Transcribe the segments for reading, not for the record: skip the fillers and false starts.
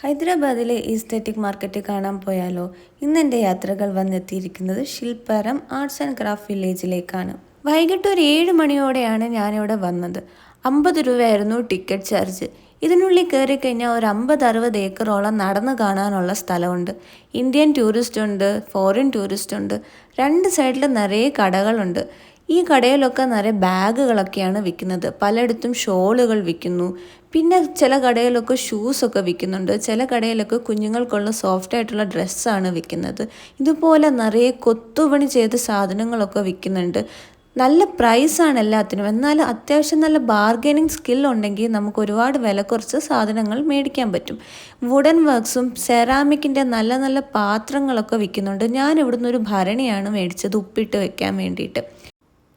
ഹൈദരാബാദിലെ aesthetic market കാണാൻ പോയാലോ? ഇന്നെൻ്റെ യാത്രകൾ വന്നെത്തിയിരിക്കുന്നത് ശില്പാരം ആർട്സ് ആൻഡ് ക്രാഫ്റ്റ് വില്ലേജിലേക്കാണ്. വൈകിട്ട് ഒരു 7 മണിയോടെയാണ് ഞാനിവിടെ വന്നത്. 50 രൂപയായിരുന്നു ടിക്കറ്റ് ചാർജ്. ഇതിനുള്ളിൽ കയറി കഴിഞ്ഞാൽ ഒരു 50-60 ഏക്കറോളം നടന്നു കാണാനുള്ള സ്ഥലമുണ്ട്. ഇന്ത്യൻ ടൂറിസ്റ്റ് ഉണ്ട്, ഫോറിൻ ടൂറിസ്റ്റ് ഉണ്ട്. രണ്ട് സൈഡിലും നിറയെ കടകളുണ്ട്. ഈ കടയിലൊക്കെ നിറയെ ബാഗുകളൊക്കെയാണ് വിൽക്കുന്നത്. പലയിടത്തും ഷോളുകൾ വിൽക്കുന്നു. പിന്നെ ചില കടയിലൊക്കെ ഷൂസൊക്കെ വിൽക്കുന്നുണ്ട്. ചില കടയിലൊക്കെ കുഞ്ഞുങ്ങൾക്കുള്ള സോഫ്റ്റ് ആയിട്ടുള്ള ഡ്രസ്സാണ് വിൽക്കുന്നത്. ഇതുപോലെ നിറയെ കൊത്തുപണി ചെയ്ത സാധനങ്ങളൊക്കെ വിൽക്കുന്നുണ്ട്. നല്ല പ്രൈസാണ് എല്ലാത്തിനും. എന്നാലും അത്യാവശ്യം നല്ല ബാർഗൈനിങ് സ്കിൽ ഉണ്ടെങ്കിൽ നമുക്ക് ഒരുപാട് വില കുറച്ച് സാധനങ്ങൾ മേടിക്കാൻ പറ്റും. വുഡൻ വർക്ക്സും സെറാമിക്കിൻ്റെ നല്ല നല്ല പാത്രങ്ങളൊക്കെ വിൽക്കുന്നുണ്ട്. ഞാൻ ഇവിടുന്ന് ഒരു ഭരണിയാണ് മേടിച്ചത് ഉപ്പിട്ട് വെക്കാൻ വേണ്ടിയിട്ട്.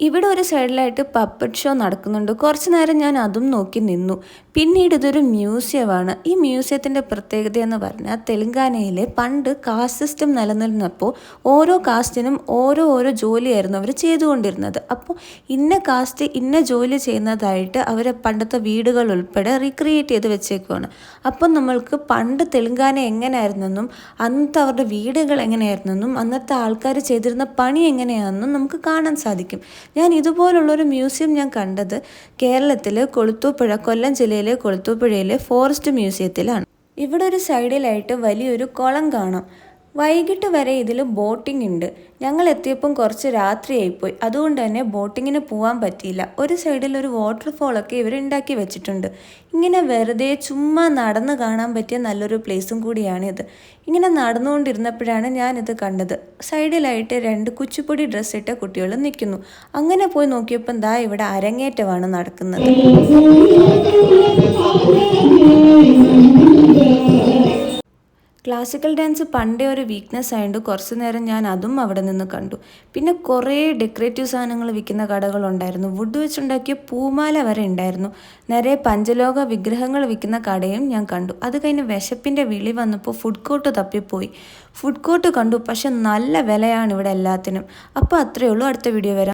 ഇവിടെ ഒരു സൈഡിലായിട്ട് പപ്പറ്റ് ഷോ നടക്കുന്നുണ്ട്. കുറച്ച് നേരം ഞാൻ അതും നോക്കി നിന്നു. പിന്നീട് ഇതൊരു മ്യൂസിയമാണ്. ഈ മ്യൂസിയത്തിൻ്റെ പ്രത്യേകത എന്ന് പറഞ്ഞാൽ തെലങ്കാനയിൽ പണ്ട് കാസ്റ്റ് സിസ്റ്റം നിലനിന്നപ്പോൾ ഓരോ കാസ്റ്റിനും ഓരോ ജോലിയായിരുന്നു അവർ ചെയ്തുകൊണ്ടിരുന്നത്. അപ്പോൾ ഇന്ന കാസ്റ്റ് ഇന്ന ജോലി ചെയ്യുന്നതായിട്ട് അവർ പണ്ടത്തെ വീടുകൾ ഉൾപ്പെടെ റീക്രിയേറ്റ് ചെയ്ത് വെച്ചേക്കുവാണ്. അപ്പം നമ്മൾക്ക് പണ്ട് തെലങ്കാന എങ്ങനെയായിരുന്നെന്നും അന്നത്തെ അവരുടെ വീടുകൾ എങ്ങനെയായിരുന്നെന്നും അന്നത്തെ ആൾക്കാർ ചെയ്തിരുന്ന പണി എങ്ങനെയാണെന്നും നമുക്ക് കാണാൻ സാധിക്കും. ഞാൻ ഇതുപോലുള്ളൊരു മ്യൂസിയം ഞാൻ കണ്ടത് കേരളത്തിൽ കൊല്ലം ജില്ലയിലെ കൊളുത്തൂപ്പുഴയിലെ ഫോറസ്റ്റ് മ്യൂസിയത്തിലാണ്. ഇവിടെ ഒരു സൈഡിലായിട്ട് വലിയൊരു കുളം കാണാം. വൈകിട്ട് വരെ ഇതിൽ ബോട്ടിംഗ് ഉണ്ട്. ഞങ്ങൾ എത്തിയപ്പം കുറച്ച് രാത്രിയായിപ്പോയി. അതുകൊണ്ട് തന്നെ ബോട്ടിങ്ങിന് പോകാൻ പറ്റിയില്ല. ഒരു സൈഡിൽ ഒരു വാട്ടർഫോളൊക്കെ ഇവർ ഉണ്ടാക്കി വെച്ചിട്ടുണ്ട്. ഇങ്ങനെ വെറുതെ ചുമ്മാ നടന്ന് കാണാൻ പറ്റിയ നല്ലൊരു പ്ലേസും കൂടിയാണിത്. ഇങ്ങനെ നടന്നുകൊണ്ടിരുന്നപ്പോഴാണ് ഞാനിത് കണ്ടത്. സൈഡിലായിട്ട് 2 കുച്ചിപ്പൊടി ഡ്രസ്സ് ഇട്ട കുട്ടികൾ നിൽക്കുന്നു. അങ്ങനെ പോയി നോക്കിയപ്പം ദാ ഇവിടെ അരങ്ങേറ്റമാണ് നടക്കുന്നത്. ക്ലാസിക്കൽ ഡാൻസ് പണ്ടേ ഒരു വീക്ക്നെസ് ആയതുകൊണ്ട് കുറച്ച് നേരം ഞാൻ അതും അവിടെ നിന്ന് കണ്ടു. പിന്നെ കുറേ ഡെക്കറേറ്റീവ് സാധനങ്ങൾ വിൽക്കുന്ന കടകളുണ്ടായിരുന്നു. വുഡ് വെച്ചുണ്ടാക്കിയ പൂമാല വരെ ഉണ്ടായിരുന്നു. നിറയെ പഞ്ചലോക വിഗ്രഹങ്ങൾ വിൽക്കുന്ന കടയും ഞാൻ കണ്ടു. അത് കഴിഞ്ഞ് വിശപ്പിൻ്റെ വിളി വന്നപ്പോൾ ഫുഡ് കോർട്ട് തപ്പിപ്പോയി. ഫുഡ് കോർട്ട് കണ്ടു, പക്ഷെ നല്ല വിലയാണ് ഇവിടെ എല്ലാത്തിനും. അപ്പോൾ അത്രയേ ഉള്ളൂ. അടുത്ത വീഡിയോ വരാം.